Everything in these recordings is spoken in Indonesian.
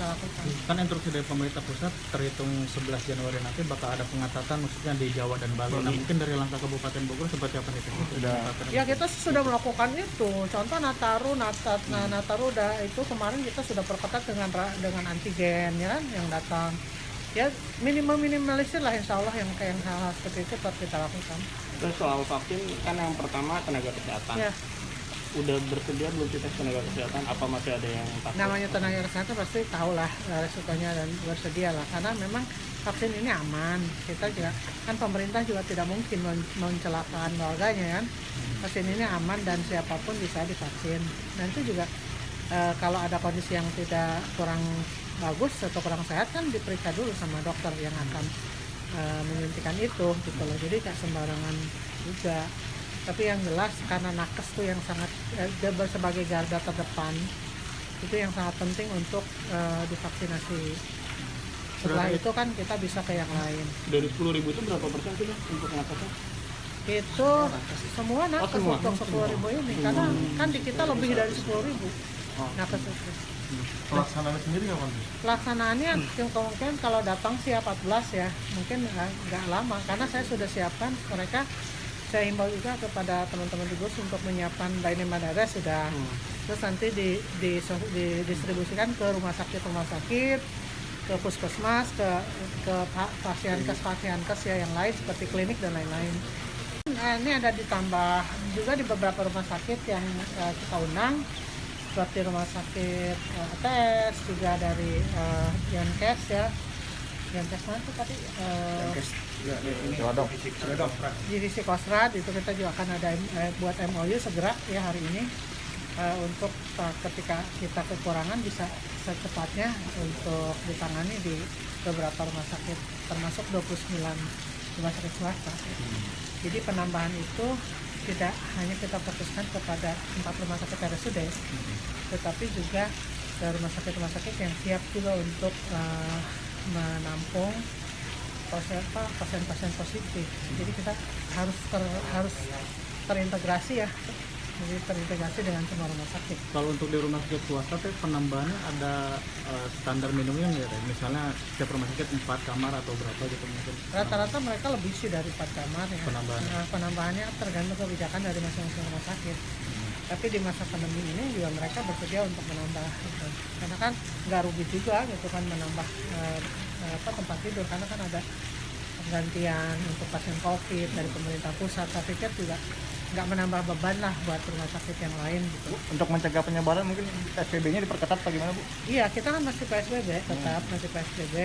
kita lakukan. Kan instruksi dari pemerintah pusat terhitung 11 Januari nanti bakal ada pengetatan maksudnya di Jawa dan Bali. Nah, mungkin dari langkah Kabupaten Bogor seperti apa nih? Ya kita sudah melakukan itu. Contoh Nataru udah itu kemarin kita sudah perketat dengan antigen ya kan yang datang. Ya minimalisir lah insya Allah yang hal-hal seperti itu tetap kita lakukan. Terus soal vaksin kan yang pertama tenaga kesehatan. Ya. Udah bersedia belum kita tenaga kesehatan? Apa masih ada yang takut? Namanya tenaga kesehatan pasti tahu lah resikonya dan bersedia lah karena memang vaksin ini aman. Kita juga kan pemerintah juga tidak mungkin mencelakakan warganya kan. Vaksin ini aman dan siapapun bisa divaksin. Nanti juga kalau ada kondisi yang tidak kurang bagus atau kurang sehat kan diperiksa dulu sama dokter yang akan menyuntikan itu gitu loh. Jadi nggak sembarangan juga. Tapi yang jelas karena nakes tuh yang sangat sebagai garda terdepan itu yang sangat penting untuk divaksinasi. Setelah itu kan kita bisa ke yang lain. Dari 10.000 itu berapa persen sih untuk nakesnya? Itu semua nakes untuk 10.000 ini karena kan di kita lebih dari 10.000 nakes itu. Pelaksanaannya sendiri kapan? Pelaksanaannya kemungkinan kalau datang sih 14 ya, mungkin nggak lama karena saya sudah siapkan mereka. Saya himbau juga kepada teman-teman di GUS untuk menyiapkan layanan bandara sudah. Terus nanti didistribusikan ke rumah sakit, ke puskesmas, ke pasienkes ya yang lain seperti klinik dan lain-lain. Ini ada ditambah juga di beberapa rumah sakit yang kita undang seperti rumah sakit ATS juga dari Yankes ya. Yankes mana tuh tadi? Divisi Kosrat itu kita juga akan ada buat MOU segera ya hari ini untuk ketika kita kekurangan bisa secepatnya untuk ditangani di beberapa rumah sakit termasuk 29 rumah sakit swasta. Jadi penambahan itu tidak hanya kita fokuskan kepada 4 rumah sakit RSUD, tetapi juga ke rumah sakit yang siap juga untuk menampung pasien-pasien positif. Jadi kita harus terintegrasi ya, jadi terintegrasi dengan semua rumah sakit. Kalau untuk di rumah sakit swasta tuh penambahannya ada standar minimumnya nggak? Misalnya setiap rumah sakit 4 kamar atau berapa gitu mungkin? Rata-rata mereka lebih sih dari 4 kamar ya. Penambahannya tergantung kebijakan dari masing-masing rumah sakit. Tapi di masa pandemi ini juga mereka bersedia untuk menambah gitu. Karena kan nggak rugi juga gitu kan menambah tempat tidur karena kan ada penggantian untuk pasien COVID dari pemerintah pusat. Saya pikir juga nggak menambah beban lah buat rumah sakit yang lain gitu. Untuk mencegah penyebaran mungkin PSBB-nya diperketat bagaimana Bu? Iya, kita kan masih PSBB, tetap masih PSBB.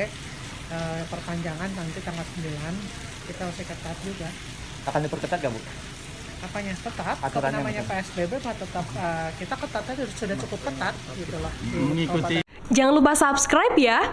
Perpanjangan nanti tanggal 9 kita masih ketat juga. Akan diperketat nggak Bu? Apanya tetap, kalau namanya PSBB mah tetap kita ketatnya sudah cukup ketat gitu loh. Mengikuti. Jangan lupa subscribe ya.